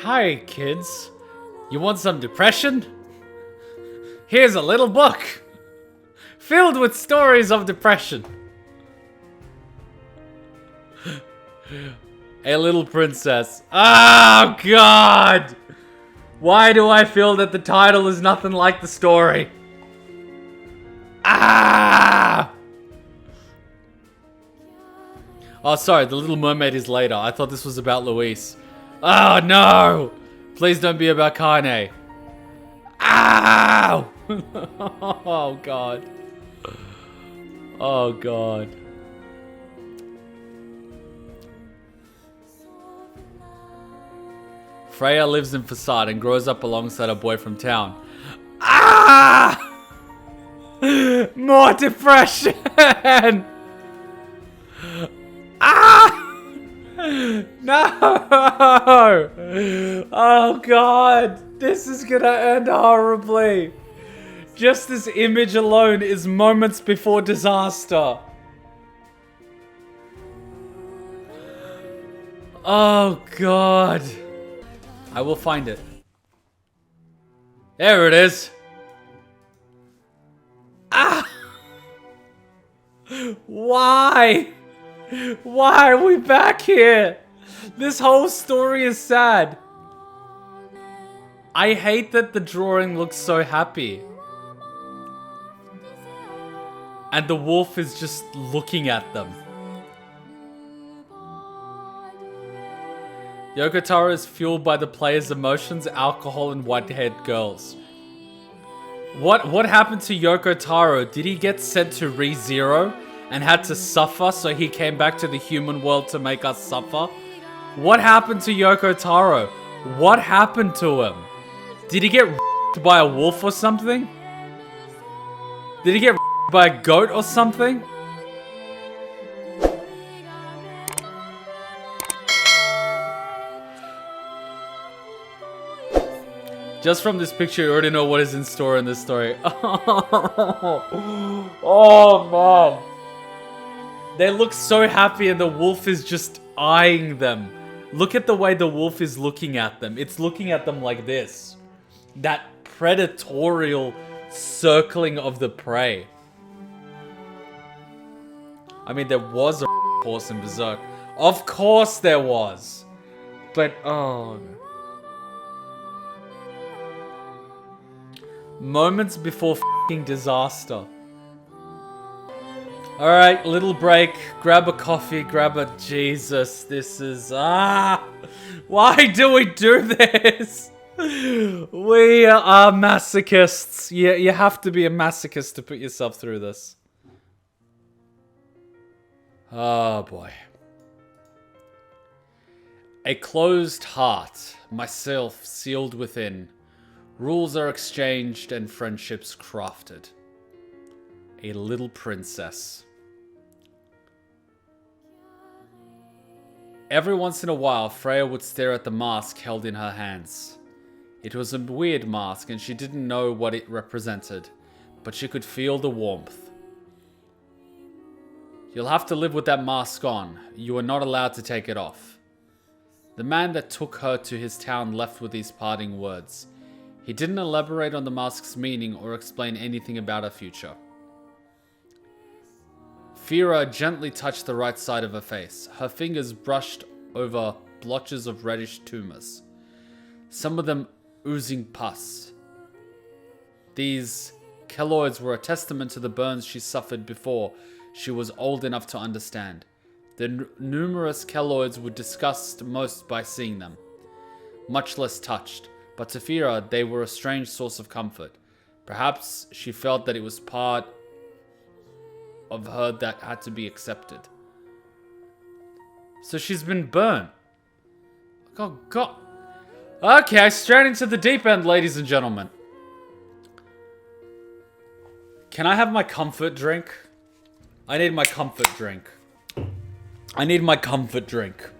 Hi, kids. You want some depression? Here's a little book filled with stories of depression. A Little Princess. Oh, God! Why do I feel that the title is nothing like the story? Ah! Oh, sorry, The Little Mermaid is later. I thought this was about Luis. Oh, no! Please don't be about Kane. Ow! Oh, God. Oh, God. Freya lives in Facade and grows up alongside a boy from town. Ah! More depression! Ah! No! Oh, God. This is gonna end horribly. Just this image alone is moments before disaster. Oh, God. I will find it. There it is. Ah! Why? Why are we back here? This whole story is sad. I hate that the drawing looks so happy. And the wolf is just looking at them. Yoko Taro is fueled by the player's emotions, alcohol, and white-haired girls. What happened to Yoko Taro? Did he get sent to ReZero and had to suffer, so he came back to the human world to make us suffer? What happened to Yoko Taro? What happened to him? Did he get by a wolf or something? Did he get by a goat or something? Just from this picture, you already know what is in store in this story. Oh, man. They look so happy and the wolf is just eyeing them. Look at the way the wolf is looking at them. It's looking at them like this. That predatorial circling of the prey. I mean, there was a horse in Berserk. Of course there was. But, oh... Moments before f***ing disaster. Alright, little break. Grab a coffee, grab a... Jesus, this is... Why do we do this? We are masochists. You have to be a masochist to put yourself through this. Oh, boy. A closed heart, myself sealed within. Rules are exchanged and friendships crafted. A little princess. Every once in a while, Freya would stare at the mask held in her hands. It was a weird mask and she didn't know what it represented, but she could feel the warmth. You'll have to live with that mask on. You are not allowed to take it off. The man that took her to his town left with these parting words. He didn't elaborate on the mask's meaning or explain anything about her future. Fira gently touched the right side of her face. Her fingers brushed over blotches of reddish tumors, some of them oozing pus. These keloids were a testament to the burns she suffered before she was old enough to understand. The numerous keloids were discussed most by seeing them, much less touched. But to Fira, they were a strange source of comfort. Perhaps she felt that it was part of her that had to be accepted. So she's been burned. Oh, God. Okay, straight into the deep end, ladies and gentlemen. Can I have my comfort drink? I need my comfort drink. I need my comfort drink.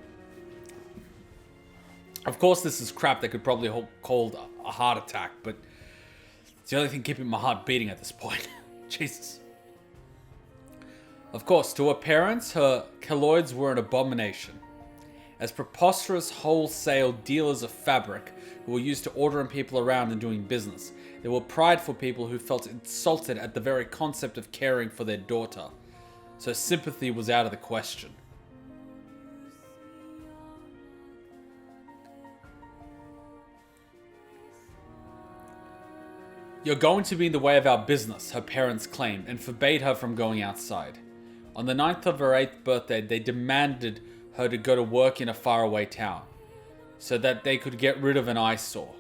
Of course, this is crap that could probably cause a heart attack, but it's the only thing keeping my heart beating at this point. Jesus. Of course, to her parents, her keloids were an abomination. as preposterous wholesale dealers of fabric who were used to ordering people around and doing business. They were prideful people who felt insulted at the very concept of caring for their daughter. So sympathy was out of the question. You're going to be in the way of our business, her parents claimed, and forbade her from going outside. On the 9th of her 8th birthday, they demanded her to go to work in a faraway town, so that they could get rid of an eyesore.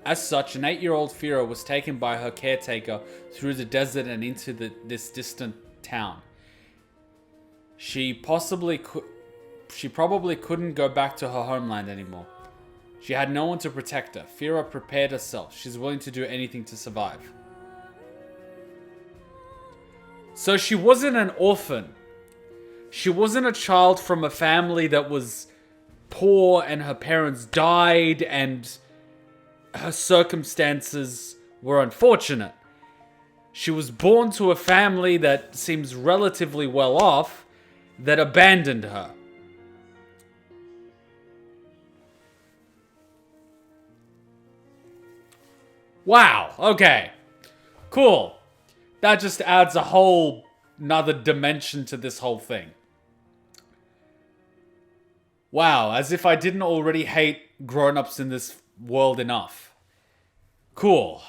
As such, an 8-year-old Fira was taken by her caretaker through the desert and into this distant town. She probably couldn't go back to her homeland anymore. She had no one to protect her. Fira prepared herself. She's willing to do anything to survive. So she wasn't an orphan. She wasn't a child from a family that was poor and her parents died and her circumstances were unfortunate. She was born to a family that seems relatively well off that abandoned her. Wow, okay. Cool. That just adds a whole another dimension to this whole thing. Wow, as if I didn't already hate grown-ups in this world enough. Cool.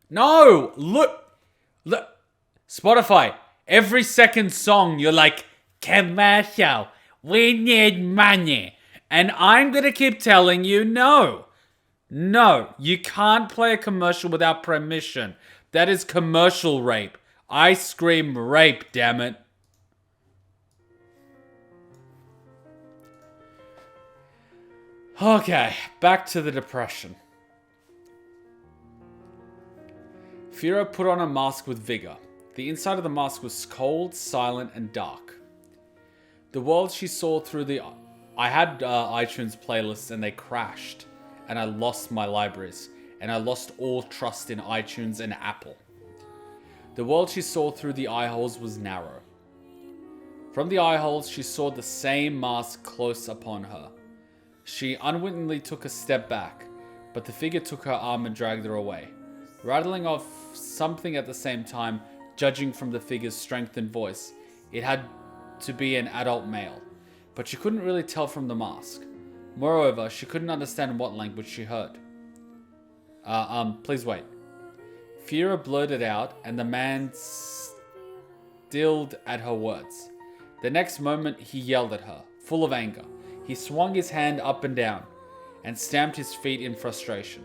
No! Look! Spotify, every second song you're like, commercial, we need money. And I'm gonna keep telling you, no. No, you can't play a commercial without permission. That is commercial rape. I scream rape, damn it. Okay, back to the depression. Fira put on a mask with vigor. The inside of the mask was cold, silent, and dark. The world she saw through the... I had iTunes playlists and they crashed. And I lost my libraries. And I lost all trust in iTunes and Apple. The world she saw through the eye holes was narrow. From the eye holes, she saw the same mask close upon her. She unwittingly took a step back, but the figure took her arm and dragged her away, rattling off something at the same time, judging from the figure's strength and voice. It had to be an adult male, but she couldn't really tell from the mask. Moreover, she couldn't understand what language she heard. Please wait. Fira blurted out, and the man stilled at her words. The next moment, he yelled at her, full of anger. He swung his hand up and down, and stamped his feet in frustration.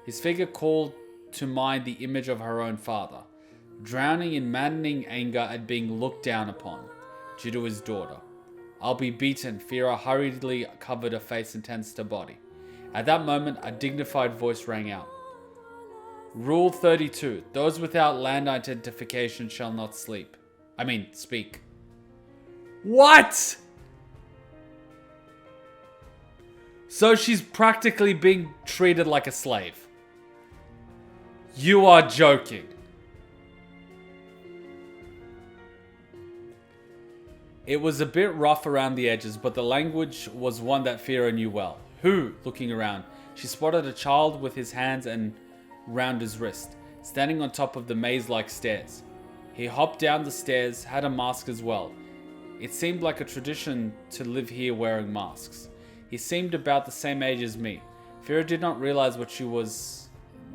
His figure called to mind the image of her own father, drowning in maddening anger at being looked down upon, due to his daughter. I'll be beaten, Fira hurriedly covered her face and tensed her body. At that moment, a dignified voice rang out. Rule 32. Those without land identification shall not speak. What? So she's practically being treated like a slave. You are joking. It was a bit rough around the edges, but the language was one that Fira knew well. Who? Looking around, she spotted a child with his hands and round his wrist, standing on top of the maze-like stairs. He hopped down the stairs, had a mask as well. It seemed like a tradition to live here wearing masks. He seemed about the same age as me. Fira did not realize that she was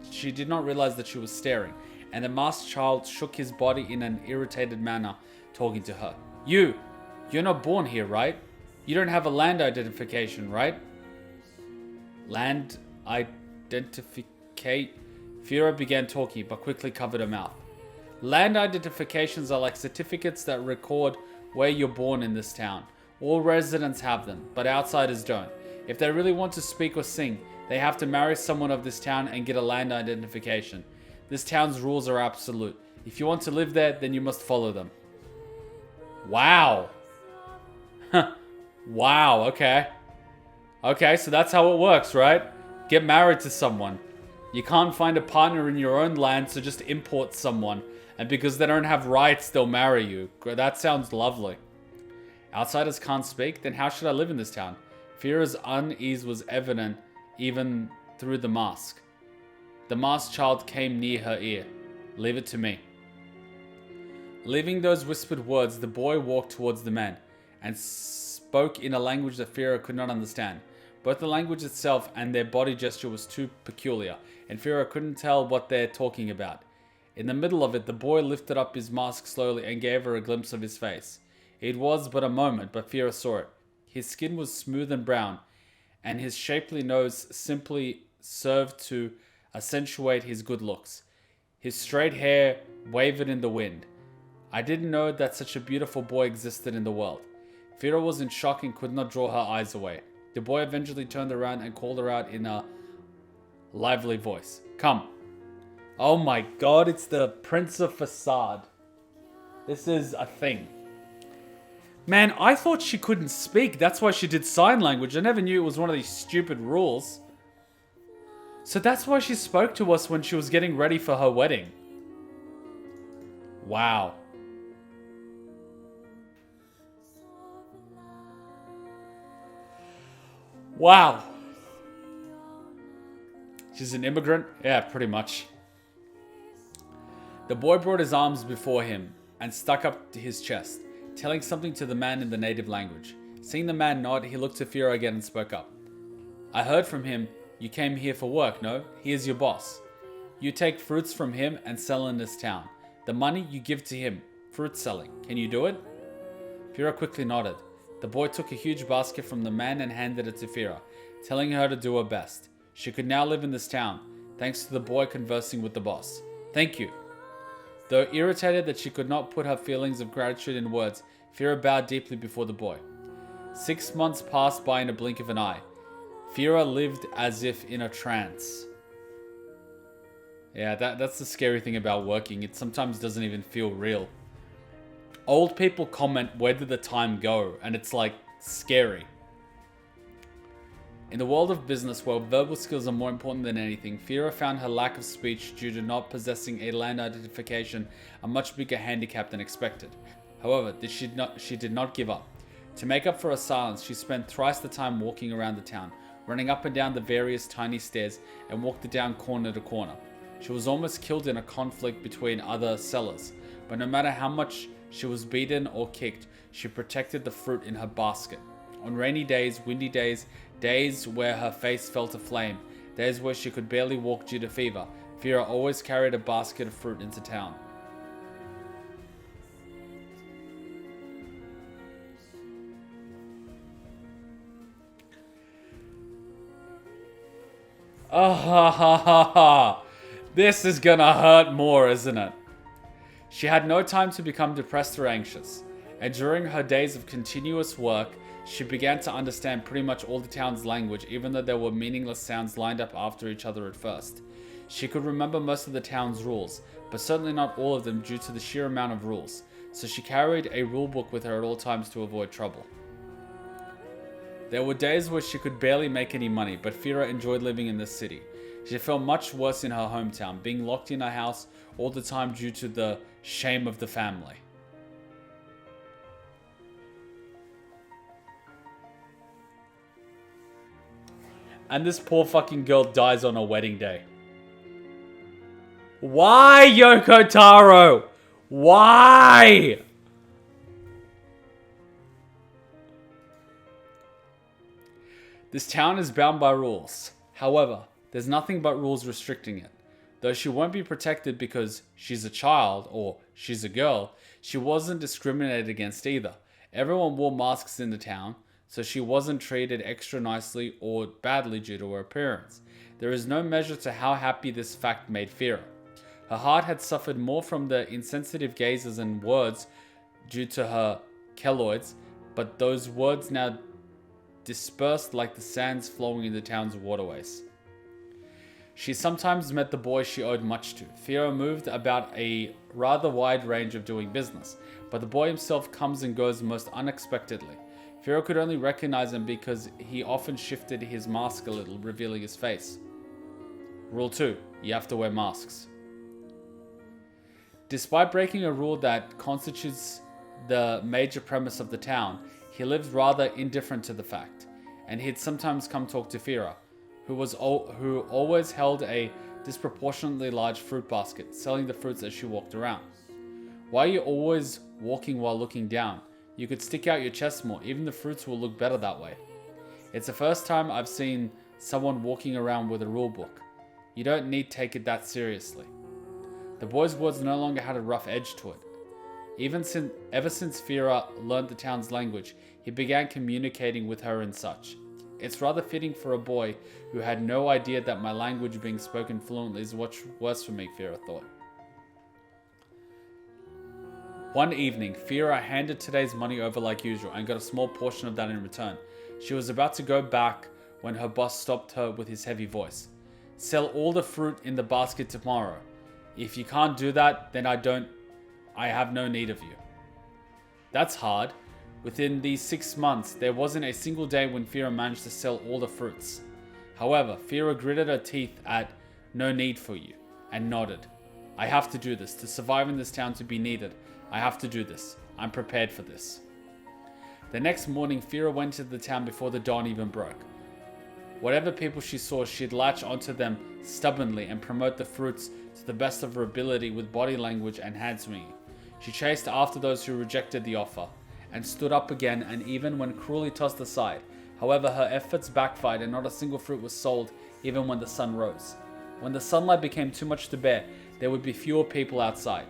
staring, and the masked child shook his body in an irritated manner, talking to her. You're not born here, right? You don't have a land identification, right? Land identificate? Fira began talking, but quickly covered her mouth. Land identifications are like certificates that record where you're born in this town. All residents have them, but outsiders don't. If they really want to speak or sing, they have to marry someone of this town and get a land identification. This town's rules are absolute. If you want to live there, then you must follow them. Wow. Wow, okay. Okay, so that's how it works, right? Get married to someone. You can't find a partner in your own land, so just import someone. And because they don't have rights, they'll marry you. That sounds lovely. Outsiders can't speak? Then how should I live in this town? Fira's unease was evident even through the mask. The masked child came near her ear. Leave it to me. Leaving those whispered words, the boy walked towards the man and spoke in a language that Fira could not understand. Both the language itself and their body gesture was too peculiar, and Fira couldn't tell what they're talking about. In the middle of it, the boy lifted up his mask slowly and gave her a glimpse of his face. It was but a moment, but Fira saw it. His skin was smooth and brown, and his shapely nose simply served to accentuate his good looks. His straight hair wavered in the wind. I didn't know that such a beautiful boy existed in the world. Fira was in shock and could not draw her eyes away. The boy eventually turned around and called her out in a lively voice. Come. Oh my god, it's the Prince of Facade. This is a thing. Man, I thought she couldn't speak. That's why she did sign language. I never knew it was one of these stupid rules. So that's why she spoke to us when she was getting ready for her wedding. Wow. Wow. She's an immigrant? Yeah, pretty much. The boy brought his arms before him and stuck up to his chest, telling something to the man in the native language. Seeing the man nod, he looked to Fira again and spoke up. I heard from him you came here for work, no? He is your boss. You take fruits from him and sell in this town. The money you give to him, fruit selling. Can you do it? Fira quickly nodded. The boy took a huge basket from the man and handed it to Fira, telling her to do her best. She could now live in this town, thanks to the boy conversing with the boss. Thank you. Though irritated that she could not put her feelings of gratitude in words, Fira bowed deeply before the boy. 6 months passed by in a blink of an eye. Fira lived as if in a trance. Yeah, that's the scary thing about working. It sometimes doesn't even feel real. Old people comment, where did the time go? And it's like, scary. In the world of business, where verbal skills are more important than anything, Fira found her lack of speech due to not possessing a land identification a much bigger handicap than expected. However, she did not give up. To make up for her silence, she spent thrice the time walking around the town, running up and down the various tiny stairs, and walked it down corner to corner. She was almost killed in a conflict between other sellers, but no matter how much she was beaten or kicked, she protected the fruit in her basket. On rainy days, windy days, days where her face felt aflame, days where she could barely walk due to fever, Fira always carried a basket of fruit into town. Oh, ha ha ha ha. This is gonna hurt more, isn't it? She had no time to become depressed or anxious, and during her days of continuous work, she began to understand pretty much all the town's language, even though there were meaningless sounds lined up after each other at first. She could remember most of the town's rules, but certainly not all of them due to the sheer amount of rules, so she carried a rulebook with her at all times to avoid trouble. There were days where she could barely make any money, but Fira enjoyed living in this city. She felt much worse in her hometown, being locked in her house all the time due to the shame of the family. And this poor fucking girl dies on her wedding day. Why, Yoko Taro? Why? This town is bound by rules. However, there's nothing but rules restricting it. Though she won't be protected because she's a child or she's a girl, she wasn't discriminated against either. Everyone wore masks in the town, so she wasn't treated extra nicely or badly due to her appearance. There is no measure to how happy this fact made Fira. Her heart had suffered more from the insensitive gazes and words due to her keloids, but those words now dispersed like the sands flowing in the town's waterways. She sometimes met the boy she owed much to. Fira moved about a rather wide range of doing business, but the boy himself comes and goes most unexpectedly. Fira could only recognize him because he often shifted his mask a little, revealing his face. Rule 2. You have to wear masks. Despite breaking a rule that constitutes the major premise of the town, he lived rather indifferent to the fact, and he'd sometimes come talk to Fira, who always held a disproportionately large fruit basket, selling the fruits as she walked around. Why are you always walking while looking down? You could stick out your chest more, even the fruits will look better that way. It's the first time I've seen someone walking around with a rule book. You don't need to take it that seriously. The boy's words no longer had a rough edge to it. Ever since Fira learned the town's language, he began communicating with her and such. It's rather fitting for a boy who had no idea that my language being spoken fluently is much worse for me, Fira thought. One evening, Fira handed today's money over like usual and got a small portion of that in return. She was about to go back when her boss stopped her with his heavy voice. Sell all the fruit in the basket tomorrow. If you can't do that, then I have no need of you. That's hard. Within these 6 months, there wasn't a single day when Fira managed to sell all the fruits. However, Fira gritted her teeth at no need for you and nodded. I have to do this. To survive in this town, to be needed, I have to do this. I'm prepared for this. The next morning, Fira went to the town before the dawn even broke. Whatever people she saw, she'd latch onto them stubbornly and promote the fruits to the best of her ability with body language and hand swinging. She chased after those who rejected the offer and stood up again, and even when cruelly tossed aside. However, her efforts backfired and not a single fruit was sold even when the sun rose. When the sunlight became too much to bear, there would be fewer people outside.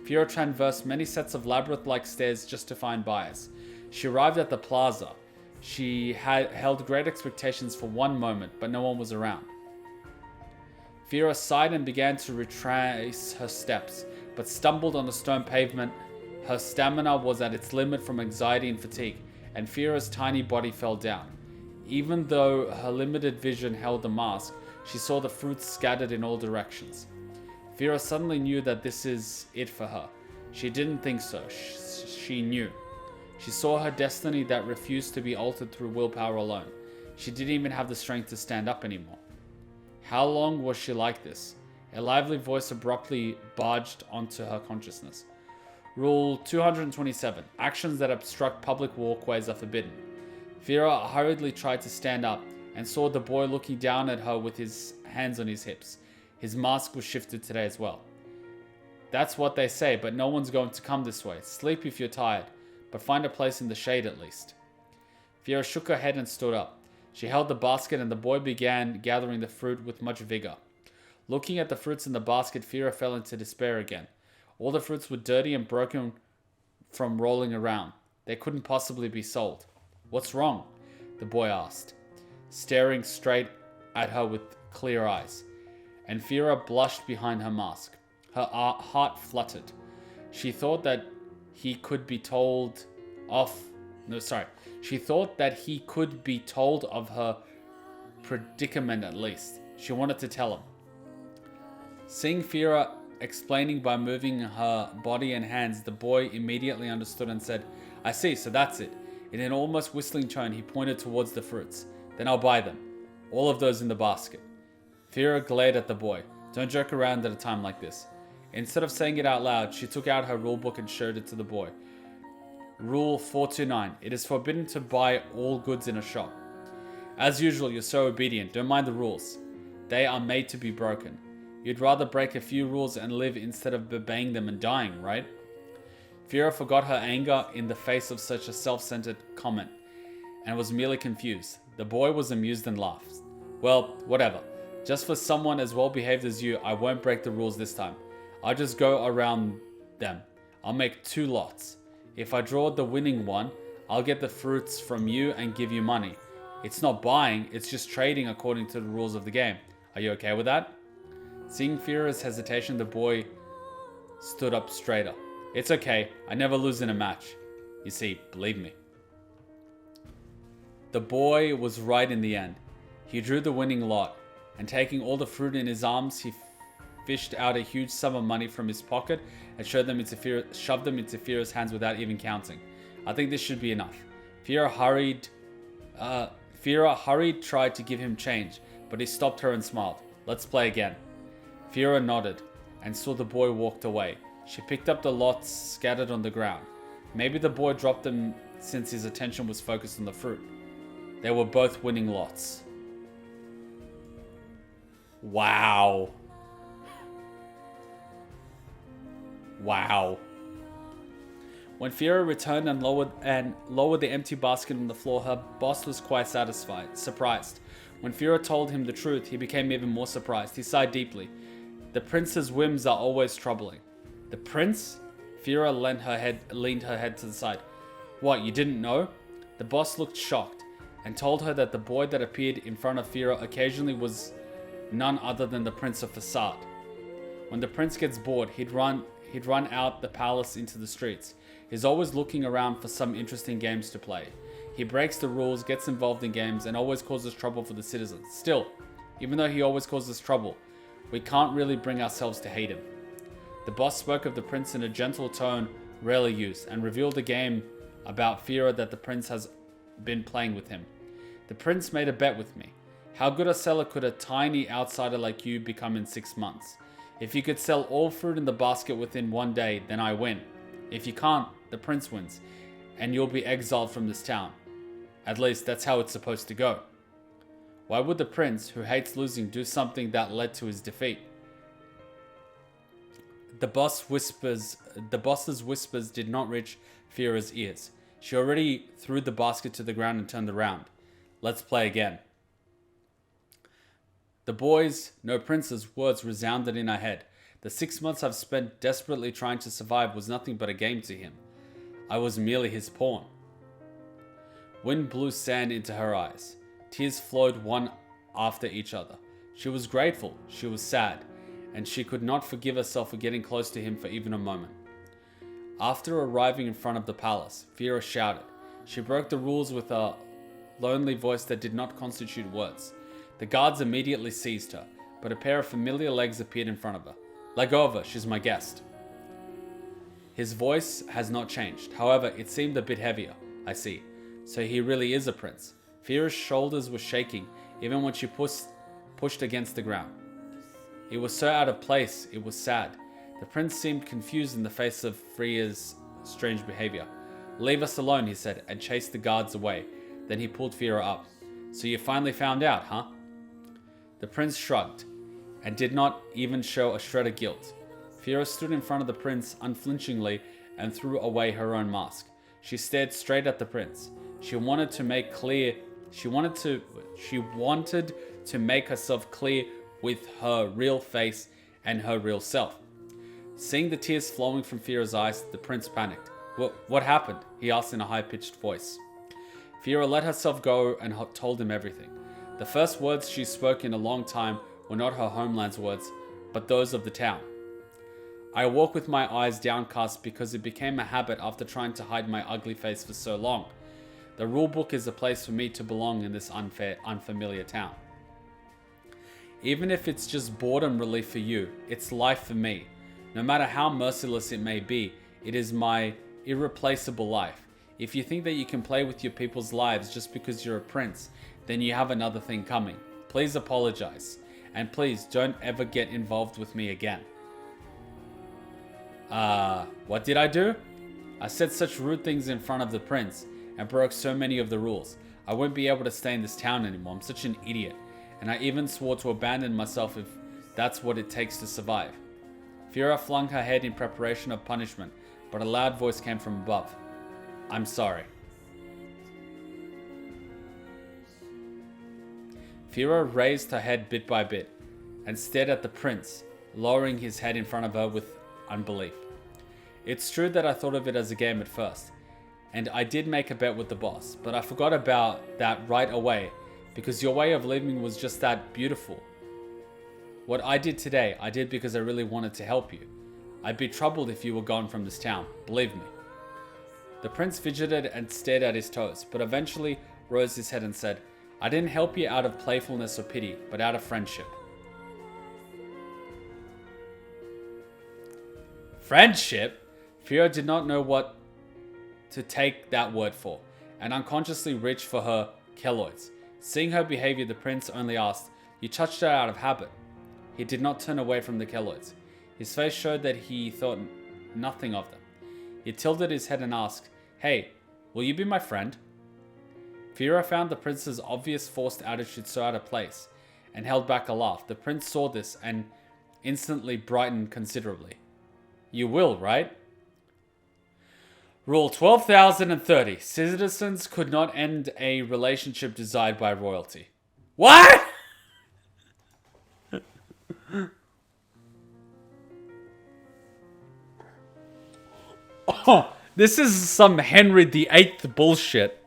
Fira traversed many sets of labyrinth-like stairs just to find buyers. She arrived at the plaza. She had held great expectations for one moment, but no one was around. Fira sighed and began to retrace her steps, but stumbled on the stone pavement. Her stamina was at its limit from anxiety and fatigue, and Fira's tiny body fell down. Even though her limited vision held the mask, she saw the fruits scattered in all directions. Fira suddenly knew that this is it for her. She didn't think so. She knew. She saw her destiny that refused to be altered through willpower alone. She didn't even have the strength to stand up anymore. How long was she like this? A lively voice abruptly barged onto her consciousness. Rule 227. Actions that obstruct public walkways are forbidden. Fira hurriedly tried to stand up and saw the boy looking down at her with his hands on his hips. His mask was shifted today as well. That's what they say, but no one's going to come this way. Sleep if you're tired, but find a place in the shade at least. Fira shook her head and stood up. She held the basket and the boy began gathering the fruit with much vigor. Looking at the fruits in the basket, Fira fell into despair again. All the fruits were dirty and broken from rolling around. They couldn't possibly be sold. What's wrong? The boy asked, staring straight at her with clear eyes. And Fira blushed behind her mask. Her heart fluttered. She thought that he could be told of her predicament at least. She wanted to tell him. Seeing Fira explaining by moving her body and hands, the boy immediately understood and said, I see, so that's it. In an almost whistling tone, he pointed towards the fruits. Then I'll buy them. All of those in the basket. Fira glared at the boy. Don't joke around at a time like this. Instead of saying it out loud, she took out her rulebook and showed it to the boy. Rule 429. It is forbidden to buy all goods in a shop. As usual, you're so obedient. Don't mind the rules. They are made to be broken. You'd rather break a few rules and live instead of obeying them and dying, right? Fira forgot her anger in the face of such a self-centered comment and was merely confused. The boy was amused and laughed. Well, whatever. Just for someone as well behaved as you, I won't break the rules this time. I'll just go around them. I'll make 2 lots. If I draw the winning one, I'll get the fruits from you and give you money. It's not buying, it's just trading according to the rules of the game. Are you okay with that? Seeing Fira's hesitation, the boy stood up straighter. It's okay, I never lose in a match. You see, believe me. The boy was right in the end. He drew the winning lot, and taking all the fruit in his arms, he fished out a huge sum of money from his pocket and shoved them into Fira's hands without even counting. I think this should be enough. Fira hurried, tried to give him change, but he stopped her and smiled. Let's play again. Fira nodded and saw the boy walked away. She picked up the lots scattered on the ground. Maybe the boy dropped them since his attention was focused on the fruit. They were both winning lots. Wow. Wow. When Fira returned and lowered the empty basket on the floor, her boss was quite surprised. When Fira told him the truth, he became even more surprised. He sighed deeply. The prince's whims are always troubling. The prince? Fira leaned her head to the side. What, you didn't know? The boss looked shocked and told her that the boy that appeared in front of Fira occasionally was none other than the Prince of Facade. When the prince gets bored, he'd run out the palace into the streets. He's always looking around for some interesting games to play. He breaks the rules, gets involved in games, and always causes trouble for the citizens. Still, even though he always causes trouble, we can't really bring ourselves to hate him. The boss spoke of the prince in a gentle tone rarely used, and revealed a game about Fira that the prince has been playing with him. The prince made a bet with me. How good a seller could a tiny outsider like you become in 6 months? If you could sell all fruit in the basket within 1 day, then I win. If you can't, the prince wins, and you'll be exiled from this town. At least that's how it's supposed to go. Why would the prince, who hates losing, do something that led to his defeat? The boss's whispers did not reach Fira's ears. She already threw the basket to the ground and turned around. Let's play again. The boy's, no prince's, words resounded in her head. The 6 months I've spent desperately trying to survive was nothing but a game to him. I was merely his pawn. Wind blew sand into her eyes. Tears flowed one after each other. She was grateful, she was sad, and she could not forgive herself for getting close to him for even a moment. After arriving in front of the palace, Fira shouted. She broke the rules with a lonely voice that did not constitute words. The guards immediately seized her, but a pair of familiar legs appeared in front of her. Let go of her, she's my guest. His voice has not changed. However, it seemed a bit heavier. I see. So he really is a prince. Fira's shoulders were shaking, even when she pushed against the ground. He was so out of place, it was sad. The prince seemed confused in the face of Fira's strange behavior. Leave us alone, he said, and chased the guards away. Then he pulled Fira up. So you finally found out, huh? The prince shrugged, and did not even show a shred of guilt. Fira stood in front of the prince unflinchingly and threw away her own mask. She stared straight at the prince. She wanted to make herself clear with her real face and her real self. Seeing the tears flowing from Fira's eyes, the prince panicked. What happened? He asked in a high-pitched voice. Fira let herself go and told him everything. The first words she spoke in a long time were not her homeland's words, but those of the town. I walk with my eyes downcast because it became a habit after trying to hide my ugly face for so long. The rulebook is a place for me to belong in this unfamiliar town. Even if it's just boredom relief for you, it's life for me. No matter how merciless it may be, it is my irreplaceable life. If you think that you can play with your people's lives just because you're a prince, then you have another thing coming. Please apologize. And please don't ever get involved with me again. What did I do? I said such rude things in front of the prince and broke so many of the rules. I won't be able to stay in this town anymore. I'm such an idiot. And I even swore to abandon myself if that's what it takes to survive. Fira flung her head in preparation of punishment, but a loud voice came from above. I'm sorry. Fira raised her head bit by bit and stared at the prince, lowering his head in front of her with unbelief. It's true that I thought of it as a game at first, and I did make a bet with the boss, but I forgot about that right away because your way of living was just that beautiful. What I did today, I did because I really wanted to help you. I'd be troubled if you were gone from this town, believe me. The prince fidgeted and stared at his toes, but eventually rose his head and said, I didn't help you out of playfulness or pity, but out of friendship. Friendship? Fira did not know what to take that word for, and unconsciously reached for her keloids. Seeing her behavior, the prince only asked, You touched her out of habit. He did not turn away from the Keloids. His face showed that he thought nothing of them. He tilted his head and asked, "Hey, will you be my friend?" Fira found the prince's obvious forced attitude so out of place, and held back a laugh. The prince saw this and instantly brightened considerably. "You will, right?" Rule 12,030. Citizens could not end a relationship desired by royalty. What?! Oh, this is some Henry VIII bullshit.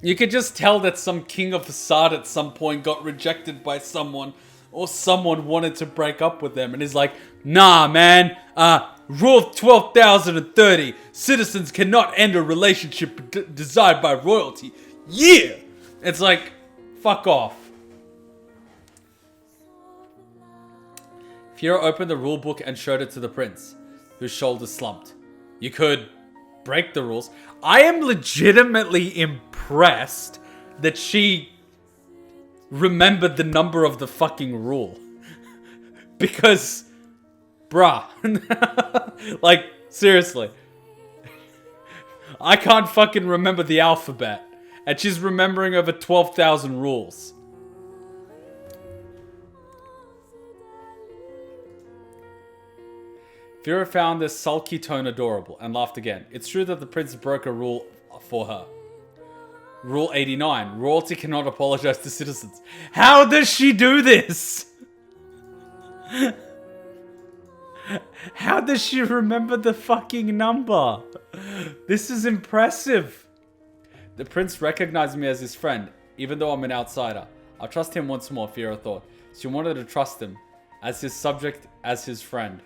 You could just tell that some king of Facade at some point got rejected by someone, or someone wanted to break up with them, and he's like, "Nah, man, rule 12,030, citizens cannot end a relationship desired by royalty. Yeah!" It's like, fuck off. Fira opened the rule book and showed it to the prince, whose shoulders slumped. "You could break the rules." I am legitimately impressed that she remembered the number of the fucking rule. Because, bruh. Like, seriously. I can't fucking remember the alphabet. And she's remembering over 12,000 rules. Fira found this sulky tone adorable and laughed again. It's true that the prince broke a rule for her. Rule 89. Royalty cannot apologize to citizens. How does she do this? How does she remember the fucking number? This is impressive. The prince recognized me as his friend, even though I'm an outsider. I'll trust him once more, Fira thought. She wanted to trust him, as his subject, as his friend.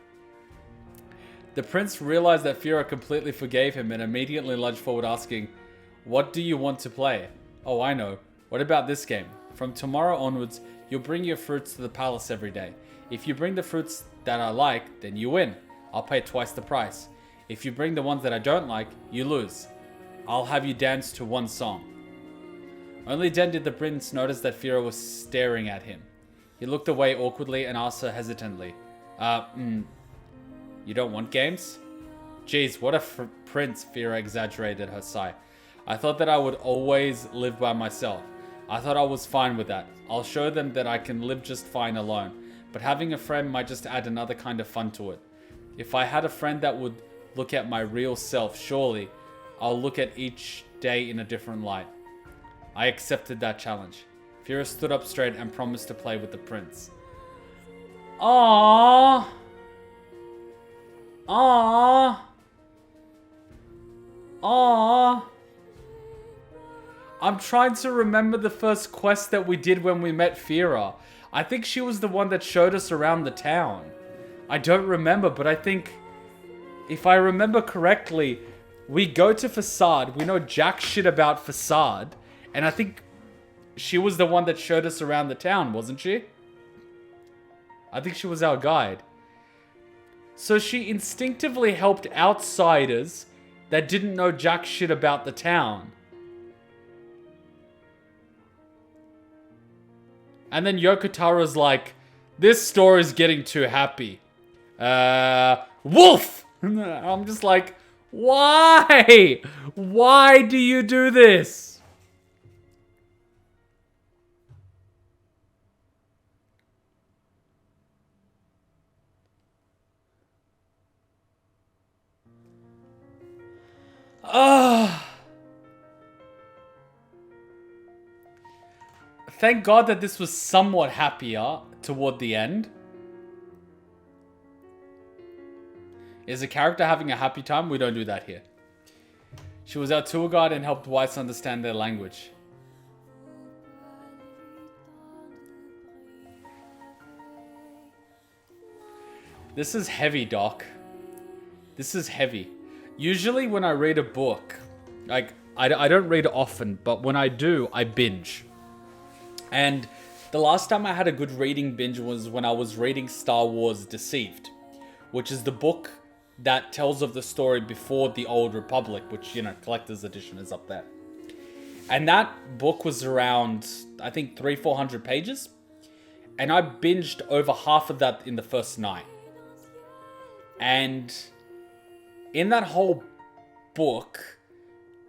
The prince realized that Fira completely forgave him and immediately lunged forward asking, "What do you want to play?" "Oh, I know. What about this game? From tomorrow onwards, you'll bring your fruits to the palace every day. If you bring the fruits that I like, then you win. I'll pay twice the price. If you bring the ones that I don't like, you lose. I'll have you dance to one song." Only then did the prince notice that Fira was staring at him. He looked away awkwardly and asked her hesitantly, "You don't want games?" "Jeez, what a prince," Fira exaggerated her sigh. "I thought that I would always live by myself. I thought I was fine with that. I'll show them that I can live just fine alone. But having a friend might just add another kind of fun to it. If I had a friend that would look at my real self, surely I'll look at each day in a different light." I accepted that challenge. Fira stood up straight and promised to play with the prince. Aww. Aww. Aww. I'm trying to remember the first quest that we did when we met Fira. I think she was the one that showed us around the town. I don't remember, but I think, if I remember correctly, we go to Facade. We know jack shit about Facade. And I think she was the one that showed us around the town, wasn't she? I think she was our guide. So she instinctively helped outsiders that didn't know jack shit about the town. And then Yoko Taro's like, "This story's getting too happy. Wolf!" I'm just like, why? Why do you do this? Thank God that this was somewhat happier toward the end. Is a character having a happy time? We don't do that here. She was our tour guide and helped whites understand their language. This is heavy, Doc. This is heavy. Usually when I read a book, like, I don't read often, but when I do, I binge. And the last time I had a good reading binge was when I was reading Star Wars Deceived, which is the book that tells of the story before the Old Republic, which, you know, collector's edition is up there. And that book was around, I think, 300-400 pages. And I binged over half of that in the first night. And in that whole book,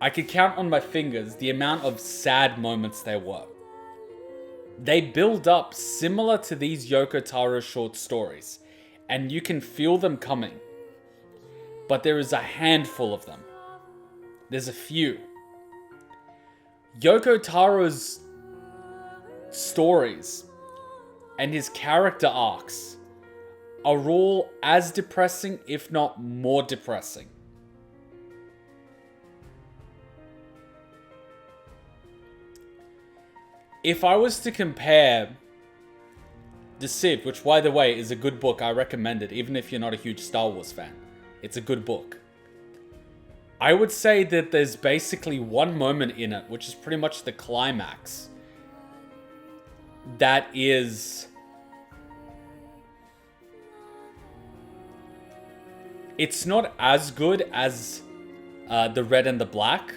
I could count on my fingers the amount of sad moments there were. They build up similar to these Yoko Taro short stories, and you can feel them coming. But there is a handful of them. There's a few. Yoko Taro's stories and his character arcs are all as depressing, if not more depressing. If I was to compare The Civ, which, by the way, is a good book, I recommend it, even if you're not a huge Star Wars fan. It's a good book. I would say that there's basically one moment in it, which is pretty much the climax, that is... It's not as good as the Red and the Black,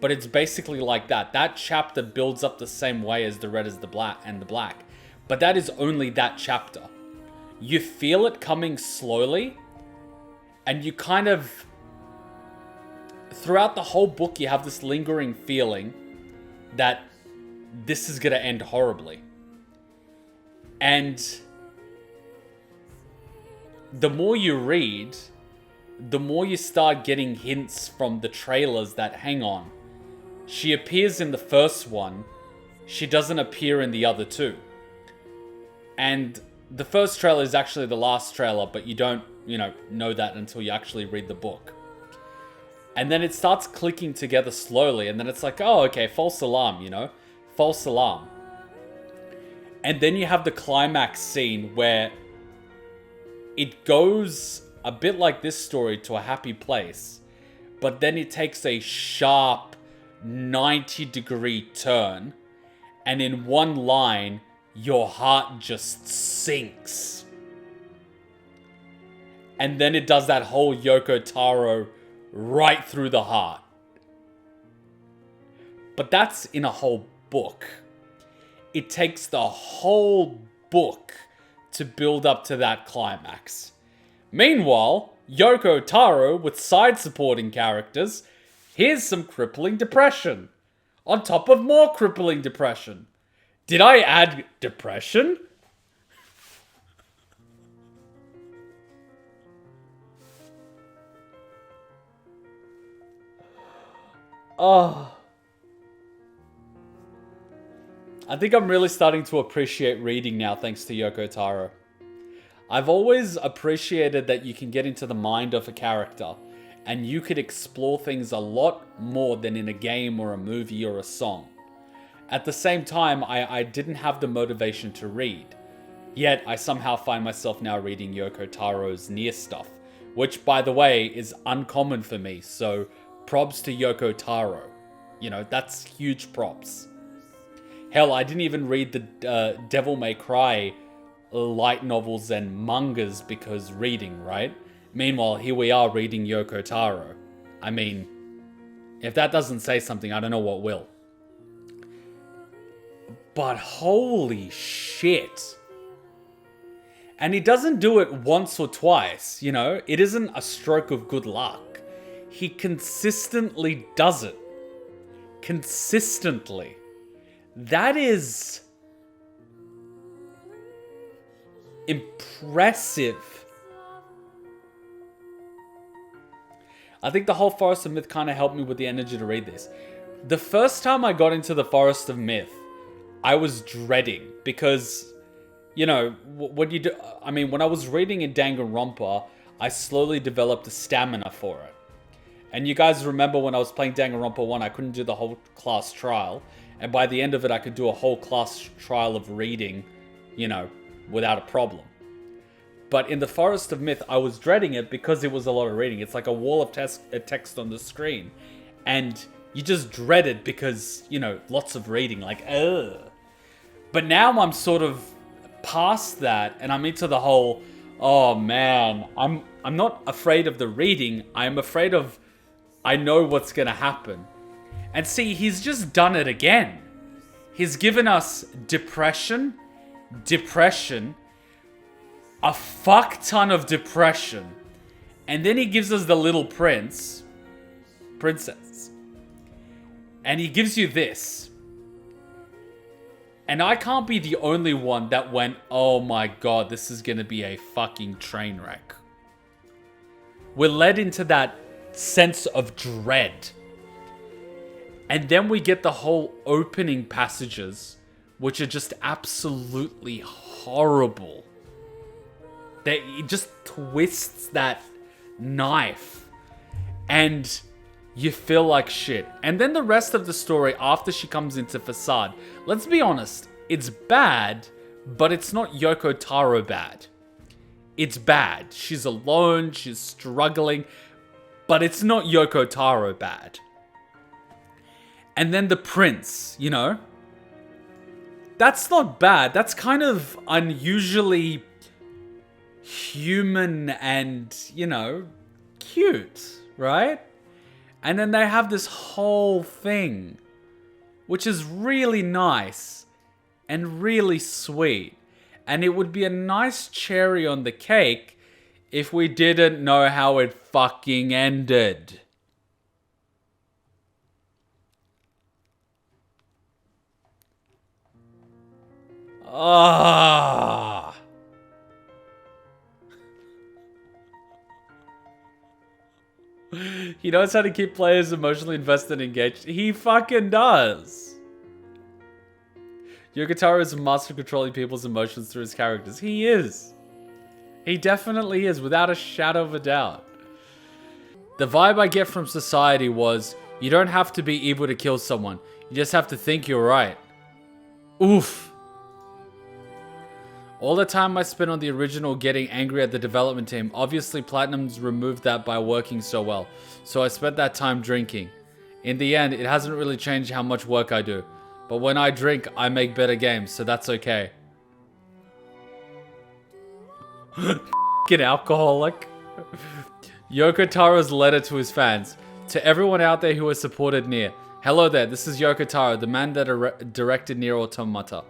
but it's basically like that. That chapter builds up the same way as the Red as the Black and the Black. But that is only that chapter. You feel it coming slowly, and you kind of... Throughout the whole book, you have this lingering feeling that this is going to end horribly. And the more you read, the more you start getting hints from the trailers that, hang on, she appears in the first one, she doesn't appear in the other two. And the first trailer is actually the last trailer, but you don't, know that until you actually read the book. And then it starts clicking together slowly, and then it's like, oh, okay, false alarm, false alarm. And then you have the climax scene where it goes a bit like this story to a happy place, but then it takes a sharp 90-degree turn, and in one line, your heart just sinks. And then it does that whole Yoko Taro right through the heart. But that's in a whole book. It takes the whole book to build up to that climax. Meanwhile, Yoko Taro with side supporting characters, here's some crippling depression. On top of more crippling depression. Did I add depression? Oh. I think I'm really starting to appreciate reading now thanks to Yoko Taro. I've always appreciated that you can get into the mind of a character and you could explore things a lot more than in a game or a movie or a song. At the same time, I didn't have the motivation to read. Yet, I somehow find myself now reading Yoko Taro's NieR stuff, which, by the way, is uncommon for me, so props to Yoko Taro. That's huge props. Hell, I didn't even read the Devil May Cry light novels and mangas because reading, right? Meanwhile, here we are reading Yoko Taro. I mean, if that doesn't say something, I don't know what will. But holy shit. And he doesn't do it once or twice, It isn't a stroke of good luck. He consistently does it. Consistently. That is impressive. I think the whole Forest of Myth kind of helped me with the energy to read this. The first time I got into the Forest of Myth, I was dreading because, what you do. I mean, when I was reading in Danganronpa, I slowly developed a stamina for it. And you guys remember when I was playing Danganronpa 1, I couldn't do the whole class trial. And by the end of it, I could do a whole class trial of reading, without a problem. But in the Forest of Myth, I was dreading it because it was a lot of reading. It's like a wall of text on the screen. And you just dread it because, lots of reading, like, ugh. But now I'm sort of past that, and I'm into the whole, oh man, I'm not afraid of the reading. I'm afraid of, I know what's gonna happen. And see, he's just done it again. He's given us depression, a fuck ton of depression. And then he gives us the little princess. And he gives you this. And I can't be the only one that went, oh my god, this is gonna be a fucking train wreck. We're led into that sense of dread. And then we get the whole opening passages, which are just absolutely horrible. It just twists that knife. And you feel like shit. And then the rest of the story after she comes into Facade. Let's be honest. It's bad, but it's not Yoko Taro bad. It's bad. She's alone. She's struggling. But it's not Yoko Taro bad. And then the prince, you know. That's not bad. That's kind of unusually human and, you know, cute, right? And then they have this whole thing, which is really nice and really sweet. And it would be a nice cherry on the cake if we didn't know how it fucking ended. Ah. He knows how to keep players emotionally invested and engaged. He fucking does. Yoko Taro is a master of controlling people's emotions through his characters. He is. He definitely is, without a shadow of a doubt. The vibe I get from society was, you don't have to be evil to kill someone. You just have to think you're right. Oof. All the time I spent on the original getting angry at the development team, obviously Platinum's removed that by working so well. So I spent that time drinking. In the end, it hasn't really changed how much work I do. But when I drink, I make better games, so that's okay. F***ing alcoholic. Yoko Taro's letter to his fans. To everyone out there who has supported NieR. Hello there, this is Yoko Taro, the man that directed NieR Automata.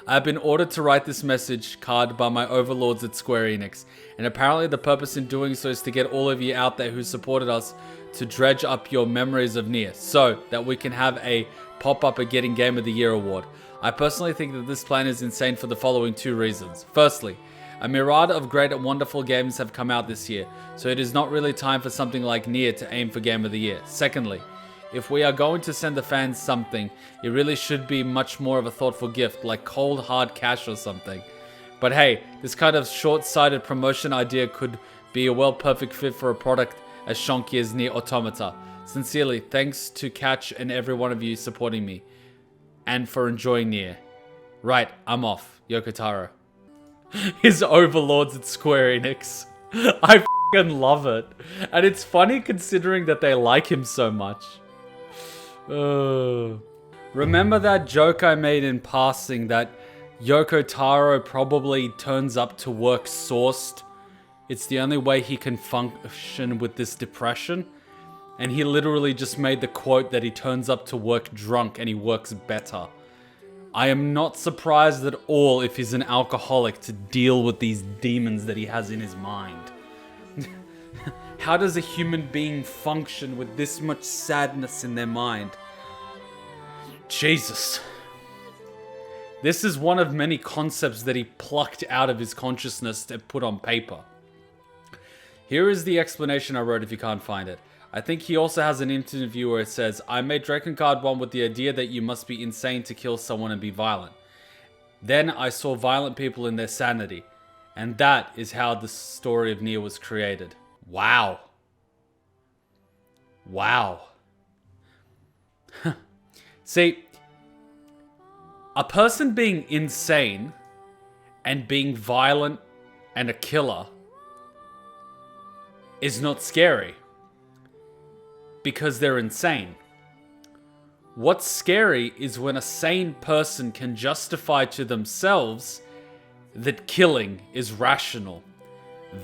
I have been ordered to write this message card by my overlords at Square Enix, and apparently the purpose in doing so is to get all of you out there who supported us to dredge up your memories of NieR, so that we can have a pop-up at getting Game of the Year award. I personally think that this plan is insane for the following two reasons. Firstly, a myriad of great and wonderful games have come out this year, so it is not really time for something like NieR to aim for Game of the Year. Secondly, if we are going to send the fans something, it really should be much more of a thoughtful gift, like cold hard cash or something. But hey, this kind of short-sighted promotion idea could be a perfect fit for a product as shonky as NieR Automata. Sincerely, thanks to Catch and every one of you supporting me, and for enjoying NieR. Right, I'm off. Yoko Taro. His overlords at Square Enix. I f***ing love it. And it's funny considering that they like him so much. Remember that joke I made in passing that Yoko Taro probably turns up to work sourced? It's the only way he can function with this depression. And he literally just made the quote that he turns up to work drunk and he works better. I am not surprised at all if he's an alcoholic to deal with these demons that he has in his mind. How does a human being function with this much sadness in their mind? Jesus. This is one of many concepts that he plucked out of his consciousness to put on paper. Here is the explanation I wrote if you can't find it. I think he also has an interview where it says, I made Drakengard 1 with the idea that you must be insane to kill someone and be violent. Then I saw violent people in their sanity. And that is how the story of NieR was created. Wow. Wow. See, a person being insane and being violent and a killer is not scary because they're insane. What's scary is when a sane person can justify to themselves that killing is rational.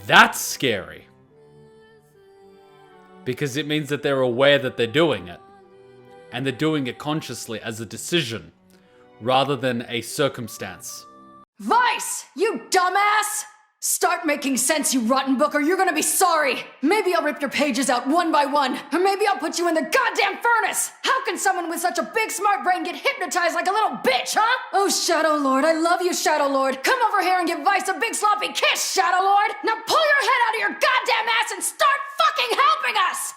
That's scary. Because it means that they're aware that they're doing it. And they're doing it consciously as a decision, rather than a circumstance. Vice, you dumbass! Start making sense, you rotten book, or you're gonna be sorry! Maybe I'll rip your pages out one by one, or maybe I'll put you in the goddamn furnace! How can someone with such a big smart brain get hypnotized like a little bitch, huh? Oh, Shadow Lord, I love you, Shadow Lord! Come over here and give Vice a big sloppy kiss, Shadow Lord! Now pull your head out of your goddamn ass and start fucking helping us!